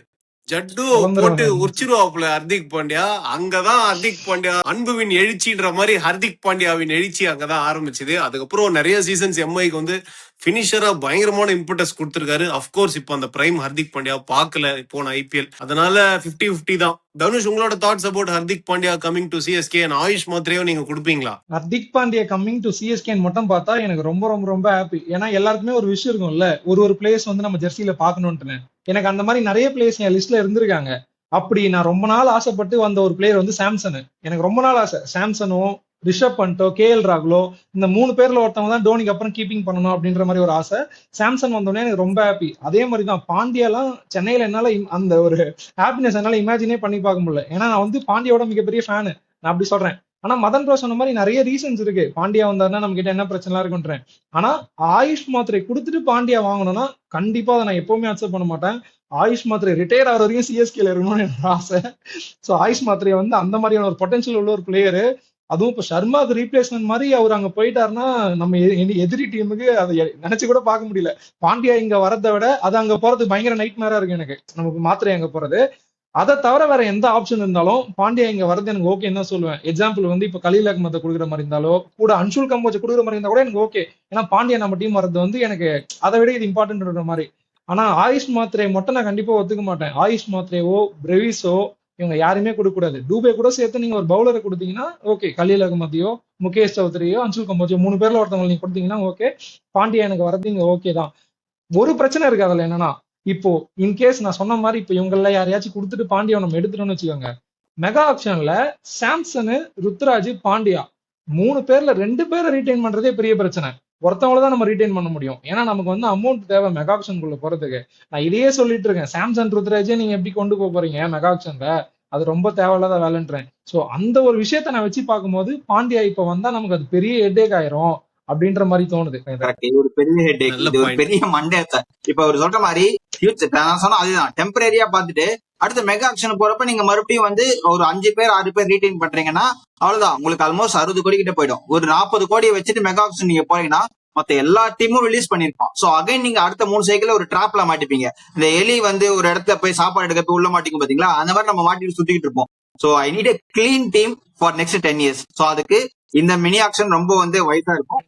ஜட்டு போட்டு உரிச்சிருவாப்புல ஹர்திக் பாண்டியா. அங்கதான் ஹர்திக் பாண்டியா அன்புவின் எழுச்சின்ற மாதிரி ஹர்திக் பாண்டியாவின் எழுச்சி அங்கதான் ஆரம்பிச்சது. அதுக்கப்புறம் நிறைய சீசன்ஸ் எம்ஐக்கு வந்து பினிஷரா பயங்கரமான இம்பார்ட்டன்ஸ் கொடுத்திருக்காரு. அப்கோர்ஸ் இப்ப அந்த பிரைம் ஹர்திக் பாண்டியா பாக்கல போன ஐபிஎல், அதனால 50-50 தான். தனுஷ், உங்களோட thoughts about Hardik Pandya coming to CSK and Ayush மாத்ரேவும் நீங்க கொடுப்பீங்களா? Hardik Pandya coming to CSK மட்டும் பார்த்தா எனக்கு ரொம்ப ரொம்ப ரொம்ப ஹாப்பி. ஏன்னா எல்லாருக்குமே ஒரு விஷயம் இருக்கும்ல, ஒரு பிளேயர்ஸ் வந்து நம்ம ஜெர்சியில பாக்கணும்னு. எனக்கு அந்த மாதிரி நிறைய பிளேயர்ஸ் என் லிஸ்ட்ல இருந்திருக்காங்க. அப்படி நான் ரொம்ப நாள் ஆசைப்பட்டு வந்த ஒரு பிளேயர் வந்து சாம்சன். எனக்கு ரொம்ப நாள் ஆசை சாம்சனோ, ரிஷப் பண்டோ, கேஎல் ராகுலோ, இந்த 3 பேர்ல ஒருத்தவங்க தான் டோனிக்கு அப்புறம் கீப்பிங் பண்ணணும் அப்படின்ற மாதிரி ஒரு ஆசை. சாம்சன் வந்தோடனே எனக்கு ரொம்ப ஹாப்பி. அதே மாதிரி தான் பாண்டியாலாம் சென்னையில என்னால அந்த ஒரு ஹாப்பினஸ் என்னால இமேஜினே பண்ணி பார்க்க முடியல. ஏன்னா நான் வந்து பாண்டியாவோட மிகப்பெரிய ஃபேனு, நான் அப்படி சொல்றேன். ஆனா மதன் ப்ரோ சொன்ன மாதிரி நிறைய ரீசன்ஸ் இருக்கு பாண்டியா வந்தாருன்னா நம்ம கிட்ட என்ன பிரச்சனை இருக்குன்றேன். ஆனா ஆயுஷ் மாத்ரே கொடுத்துட்டு பாண்டியா வாங்கணும்னா கண்டிப்பா அதை நான் எப்பவுமே அக்செப்ட் பண்ண மாட்டேன். ஆயுஷ் மாத்ரே ரிட்டையர் ஆகிற வரைக்கும் சிஎஸ்கேல இருக்கணும்னு என்னோட ஆசை. ஸோ ஆயுஷ் மாத்ரே வந்து அந்த மாதிரியான ஒரு பொட்டன்ஷியல் உள்ள ஒரு பிளேயரு. அதுவும் இப்ப சர்மாவுக்கு ரீப்ளேஸ்மெண்ட் மாதிரி அவர் அங்க போயிட்டாருன்னா நம்ம எதிரி டீமுக்கு அதை நினைச்சு கூட பார்க்க முடியல. பாண்டியா இங்க வரதை விட அது அங்க போறது பயங்கர நைட் மேரா இருக்கு எனக்கு, நமக்கு மாத்திரை அங்க போறது. அதை தவிர வேற எந்த ஆப்ஷன் இருந்தாலும் பாண்டியா இங்க வரது எனக்கு ஓகே என்ன சொல்லுவேன். எக்ஸாம்பிள் வந்து இப்ப கலீல் அஹ்மத்தை கொடுக்குற மாதிரி இருந்தாலோ, கூட அன்ஷுல் கம்போஜ் கொடுக்குற மாதிரி இருந்தா கூட எனக்கு ஓகே. ஏன்னா பாண்டியா நம்ம டீம் வரது வந்து எனக்கு அதை விட இது இம்பார்ட்டன்ட் மாதிரி. ஆனா ஆயுஷ் மாத்ரே மட்டும் நான் கண்டிப்பா ஒத்துக்க மாட்டேன். ஆயுஷ் மாத்ரேவோ பிரெவிஸோ இவங்க யாருமே கொடுக்க கூடாது. டூபே கூட சேர்த்து நீங்க ஒரு பவுலரை கொடுத்தீங்கன்னா ஓகே, கலீல் அஹ்மதியோ, முகேஷ் சௌத்ரியோ, அன்ஷுல் கம்போஜோ 3 பேர்ல ஒருத்தவங்க நீங்க கொடுத்தீங்கன்னா ஓகே. பாண்டியா எனக்கு வரது இங்க ஓகே தான். ஒரு பிரச்சனை இருக்கு அதுல என்னன்னா, இப்போ இன்கேஸ் நான் சொன்ன மாதிரி இப்ப இவங்கள யாரையாச்சும் கொடுத்துட்டு பாண்டியா நம்ம எடுத்துட்டோம்னு வச்சுக்கோங்க, மெகா ஆப்ஷன்ல சாம்சனு, ருத்ராஜ், பாண்டியா 3 பேர்ல 2 பேரை ரீடைன் பண்றதே பெரிய பிரச்சனை. ஒருத்தவங்கள தான் நம்ம ரீடைன் பண்ண முடியும். ஏன்னா நமக்கு வந்து அமௌண்ட் தேவை மெகா ஆப்ஷனுக்குள்ள போறதுக்கு. நான் இதையே சொல்லிட்டு இருக்கேன், சாம்சன் ருத்ராஜே நீங்க எப்படி கொண்டு போறீங்க மெகா ஆப்ஷன்ல, அது ரொம்ப தேவையில்லாத வேலைன்றேன். சோ அந்த ஒரு விஷயத்த நான் வச்சு பார்க்கும்போது பாண்டியா இப்ப வந்தா நமக்கு அது பெரிய ஹெட்டேக் ஆயிரும். அப்படின்ற மாதிரி தோணுது எனக்கு. கரெக்ட். இது ஒரு பெரிய ஹெட், நல்ல இது ஒரு பாயிண்ட். பெரிய மண்டேத்த. இப்ப அவர் சொல்ற மாதிரி ஃபியூச்சர் நான் சொன்னா அதுதான் டெம்பரரியா பார்த்துட்டு அடுத்த மெகா ஆக்ஷன் போறப்ப நீங்க மறுபடியும் வந்து ஒரு 5 பேர் 6 பேர் ரீடைன் பண்றீங்கன்னா அவ்வளவுதான், உங்களுக்கு ஆல்மோஸ்ட் 60 கோடி கிட்ட போயிடும். ஒரு 40 கோடியை வச்சுட்டு மெகா ஆக்ஷன் நீங்க போறீங்கன்னா மத்த எல்லா டீமும் ரிலீஸ் பண்ணிருப்போம். சோ அகைன் நீங்க அடுத்த 3 சைக்கிள் ஒரு டிராப்ல மாட்டிப்பீங்க. இந்த எலி வந்து ஒரு இடத்துல போய் சாப்பாடு எடுக்க போய் உள்ள மாட்டிக்கும் பாத்தீங்களா, அந்த மாதிரி நம்ம மாட்டிட்டு சுத்திட்டு இருப்போம். So I need a clean team for next 10 years. So அதுக்கு இந்த மினி ஆக்ஷன் ரொம்ப வந்து வைஸா இருக்கும்.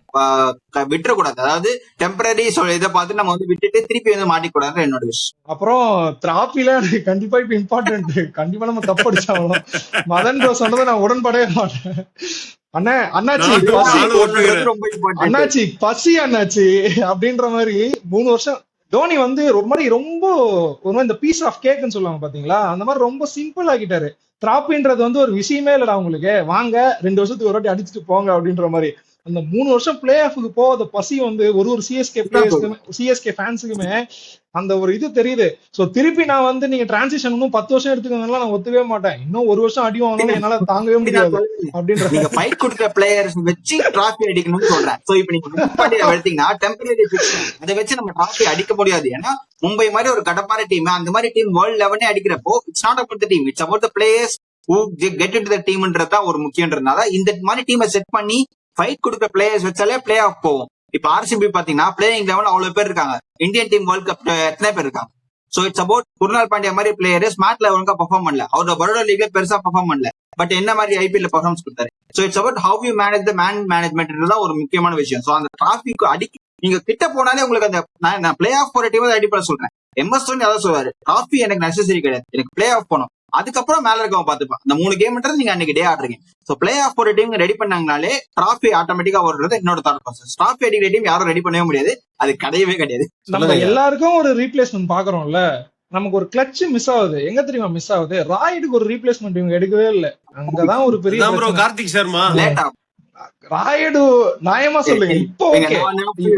விட்டுறக்கூடாது, அதாவது டெம்பரரி இதை பார்த்து நம்ம வந்து விட்டுட்டு திருப்பி வந்து மாட்டிக்கூடாது என்னோட விஷ். அப்புறம் திராப்பில கண்டிப்பா இப்ப இம்பார்ட்டன்ட், கண்டிப்பா நம்ம கப் அடிச்சாகணும். மதன் ப்ரோ சொன்னதை நான் உடன்படவே மாட்டேன். அண்ணா அண்ணாச்சி நானும் பசி, நானும் ஒத்துக்கிறேன். ரொம்ப இம்பார்ட்டன்ட். அண்ணாச்சி பசி அண்ணாச்சி அப்படின்ற மாதிரி 3 வருஷம் தோனி வந்து ஒரு மாதிரி ரொம்ப ஒரு மாதிரி இந்த பீஸ் ஆஃப் கேக்னு சொல்லுவாங்க பாத்தீங்களா, அந்த மாதிரி ரொம்ப சிம்பிள் ஆக்கிட்டாரு. திராப்பின்றது வந்து ஒரு விஷயமே இல்லடா உங்களுக்கு, வாங்க 2 வருஷத்துக்கு ஒரு வாட்டி அடிச்சுட்டு போங்க அப்படின்ற மாதிரி. அந்த 3 வருஷம் பிளே ஆஃபுக்கு போகாத பசி வந்து ஒரு சிஎஸ்கே பிளேயர்ஸ்க்குமே சிஎஸ்கே ஃபேன்ஸுக்குமே அந்த ஒரு இது தெரியுது. சோ திருப்பி நான் வந்து நீங்க டிரான்சிஷன் இன்னும் 10 வருஷம் எடுத்துக்கோங்கலாம் நான் ஒத்துக்கவே மாட்டேன். இன்னும் 1 வருஷம் அடி வாங்கணும்னு என்னால தாங்கவே முடியாது அப்படின்ற. நீங்க ஃபைட் கொடுக்குற பிளேயர்ஸ் வச்சு டிராஃபி அடிக்கணும்னு சொல்றேன். சோ இப்போ நீங்க மும்பை எடுத்தீங்கன்னா டெம்பரரி ஃபிக்ஸ், அதை வச்சு நம்ம டிராஃபி அடிக்க முடியாது. ஏன்னா மும்பை மாதிரி ஒரு கடப்பார டீம், அந்த மாதிரி டீம் வேர்ல்ட் லெவலே அடிக்கிறப்போ it's not about the team, it's about the players who get into the டீம்ன்றதான் ஒரு முக்கியன்றதுனால இந்த மாதிரி டீமை செட் பண்ணி ஃபைட் கொடுக்குற பிளேயர்ஸ் வச்சாலே பிளே ஆஃப் போகும். இப்ப ஆர்சிபி பாத்தீங்கன்னா பிளேயிங் லெவல் அவ்வளவு பேர் இருக்காங்க. இந்தியன் டீம் வேர்ல்ட் கப் எத்தனை பேர் இருக்காங்க? சோ இட்ஸ் அபவுட் குருநாள் பாண்டியா மாதிரி பிளேயர்ஸ் மேட்ச்ல ஒழுங்கா பெர்ஃபார்ம் பண்ணல, அவரோட பரோடா லீக்ல பெருசா பெர்ஃபார்ம் பண்ணல, பட் என்ன மாதிரி ஐபிஎல்ல பெர்ஃபார்மன்ஸ் கொடுத்தாரு. So it's about how you manage the management தான் ஒரு முக்கியமான விஷயம். சோ அந்த டிராஃபிக்கு அடிக்க நீங்க கிட்ட போனாலே உங்களுக்கு அந்த நான் பிளே ஆஃப் போற டீம் அடிப்பட சொல்றேன். எம்எஸ் தோனி அதான் சொல்லுவாரு, டிராஃபி எனக்கு நெசசரி கிடையாது, எனக்கு பிளே ஆஃப் போகணும், அதுக்கப்புறம் மேல இருக்கவங்க பாத்துப்பான். அந்த 3 கேம்ன்றது நீங்க அன்னைக்கு டே ஆடுறீங்க. சோ பிளே ஆஃப் ஒரு டீம் ரெடி பண்ணாங்கனாலே டிராஃபி ஆட்டோமேட்டிக்கா வருது. என்னோட தாட் ப்ராசஸ். டிராஃபி அடிக்கிற டீம் யாரும் ரெடி பண்ணவே முடியாது, அது கிடையவே கிடையாது. நம்ம எல்லாருக்கும் ஒரு ரீப்ளேஸ்மெண்ட் பாக்குறோம்ல, நமக்கு ஒரு கிளட்ச் மிஸ் ஆகுது. எங்க தெரியுமா மிஸ் ஆகுது? ராய்டுக்கு ஒரு ரீப்ளேஸ்மெண்ட் இவங்க எடுக்கவே இல்ல. அங்கதான் ஒரு பெரிய அதான் bro, கார்த்திக் சர்மா லேட்டா ராய்டு நியாயமா சொல்லுங்க. இப்போ ஓகே,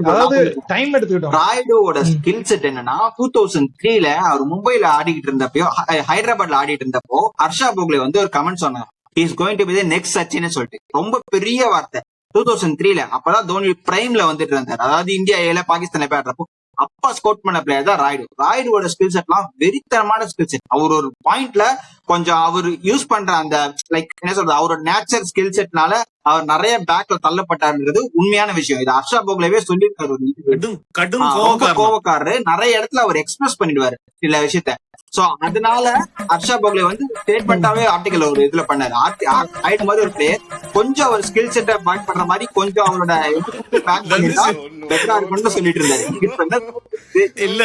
அதாவது டைம் எடுத்துக்கிட்டோம். ராய்டுவோட ஸ்கில் செட் என்னன்னா 2003ல அவர் மும்பைல ஆடிக்கிட்டு இருந்தப்போ, ஹைதராபாத்ல ஆடிட்டு இருந்தப்போ ஹர்ஷா போக்லே வந்து ஒரு கமெண்ட் சொன்னாங்க, is going to be the next சச்சின்னு சொல்லிட்டு. ரொம்ப பெரிய வார்த்தை. 2003ல அப்பதான் தோனி பிரைம்ல வந்துட்டு இருந்தார். அதாவது இந்தியா ஏல பாகிஸ்தான்ல போய் ஆடுறப்போ அப்பா ஸ்கோட் பண்ண பிளேயர் தான் ராய்டு. ராய்டுவோட ஸ்கில் செட்லாம் வெறித்தனமான ஸ்கில் செட். அவர் ஒரு பாயிண்ட்ல கொஞ்சம் அவர் யூஸ் பண்ற அந்த லைக் என்ன சொல்றது, அவரோட நேச்சர் ஸ்கில் செட்னால அவர் நிறைய பேக்ல தள்ளப்பட்டாருன்றது உண்மையான விஷயம். இது ஹர்ஷா போக்லேவே சொல்லியிருக்காரு. கடும் ரொம்ப கோவக்காரரு, நிறைய இடத்துல அவர் எக்ஸ்பிரஸ் பண்ணிடுவாரு சில விஷயத்த. சோ அதனால ஹர்ஷா போக்லே வந்து ஸ்டேட்மெண்டாவே ஆர்டிகல் ஒரு இதுல பண்ணாரு. ஆயிடு மாதிரி ஒரு பிளேயர் கொஞ்சம் அவர் ஸ்கில் செட்டை பேக் பண்ற மாதிரி கொஞ்சம் அவரோட பேக் பண்ணிட்டா பெட்டரா இருக்கும்னு சொல்லிட்டு இருந்தாரு. இல்ல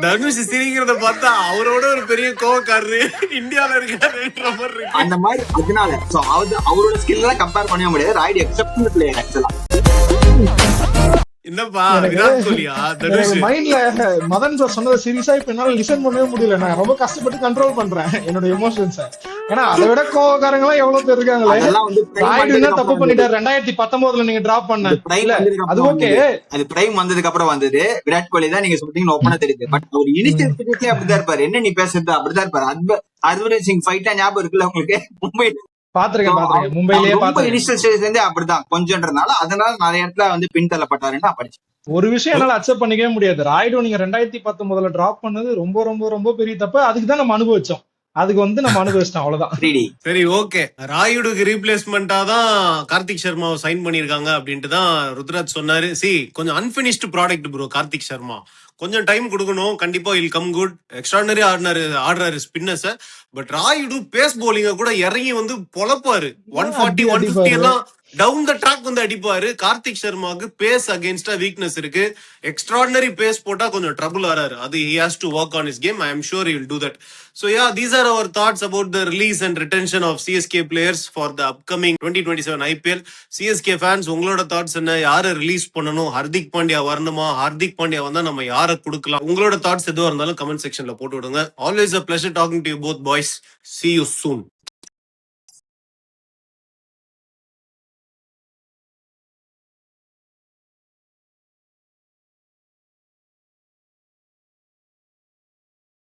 தனுஷ் சிரிக்கிறத பார்த்தா அவரோட ஒரு பெரிய கோவக்காரரு இந்தியால இருக்காருன்ற மாதிரி இருக்கு. அந்த மாதிரி அதனால சோ அவரோட ஸ்கில் எல்லாம் கம்பேர் பண்ணவே முடியாது. ராய்டு எக்ஸப்ஷனல் பிளேயர் ஆக்சுவலா. என்னப்பா விராட் கோலியா தனுஷ்? மைண்ட்ல மதன் சார் சொன்னதை சீரியஸா இப்ப என்னால லிசன் பண்ணவே முடியல. நான் ரொம்ப கஷ்டப்பட்டு கண்ட்ரோல் பண்றேன் என்னோட எமோஷன்ஸ. ஏன்னா அதை விட கோவக்காரங்க எல்லாம் எவ்வளவு பேர் இருக்காங்களே. ராய்டு என்ன தப்பு பண்ணிட்டாரு 2019ல நீங்க டிராப் பண்ண அது ஓகே, அது பிரைம் வந்ததுக்கு அப்புறம் வந்தது. விராட் கோலி தான் நீங்க சொல்றீங்கன்னு ஓப்பனா தெரியுது. பட் ஒரு இனிஷியல் ஸ்டேஜ்லயே அப்படிதான் இருப்பாரு. என்ன நீ பேசுறது அப்படிதான் இருப்பாரு. ஹர்பஜன் சிங் ஃபைட்டா ஞாபகம் இருக்குல்ல உங்களுக்கு? மும்பை பாத்துருக்கேன் மும்பையிலேயே பாத்துருக்கேன். இனிஷியல் ஸ்டேஜ்ல இருந்தே அப்படிதான் கொஞ்சம்ன்றனால அதனால நிறைய இடத்துல வந்து பின்தள்ளப்பட்டாருன்னு நான் படிச்சேன். ஒரு விஷயம் என்னால அக்செப்ட் பண்ணிக்கவே முடியாது. ராய்டு நீங்க 2019ல டிராப் பண்ணது ரொம்ப ரொம்ப ரொம்ப பெரிய தப்பு. அதுக்கு தான் நம்ம அனுபவிச்சோம், அதுக்கு வந்து நம்ம அனுபவிச்சிட்டோம், அவ்வளவுதான். சரி ஓகே, ராயுடுக்கு ரீப்ளேஸ்மெண்டா தான் கார்த்திக் சர்மாவை சைன் பண்ணிருக்காங்க அப்படின்ட்டு தான் ருத்ராஜ் சொன்னாரு. கொஞ்சம் unfinished product bro Kartik Sharma. கொஞ்சம் டைம் கொடுக்கணும், கண்டிப்பா இல் கம் குட். எக்ஸ்ட்ராடனரி ஆடுறாரு ஸ்பின்னர்ஸ. பட் ராயுடு பேஸ் போலிங்க கூட இறங்கி வந்து பொழப்பாரு. 140 150 எல்லாம் டவுன் த ட்ராக் வந்து அடிப்பாரு. கார்த்திக் சர்மாவுக்கு பேஸ் அகேன்ஸ்டா வீக்னஸ் இருக்கு. எக்ஸ்ட்ராடனரி பேஸ் போட்டா கொஞ்சம் ட்ரபிள் ஆறாரு. அது he has to work on his game. I am sure he will do that. So yeah, these are our thoughts about the release and retention of CSK players for the upcoming 2027 IPL. CSK fans, உங்களோட தாட்ஸ் என்ன? யாரை ரிலீஸ் பண்ணணும்? ஹர்திக் பாண்டியா வரணுமா? ஹர்திக் பாண்டியா வந்தா நம்ம யாரை கொடுக்கலாம்? உங்களோட தாட்ஸ் எதுவா இருந்தாலும் கமெண்ட் செக்ஷன்ல போட்டு விடுங்க. Always a pleasure talking to you both boys. See you soon.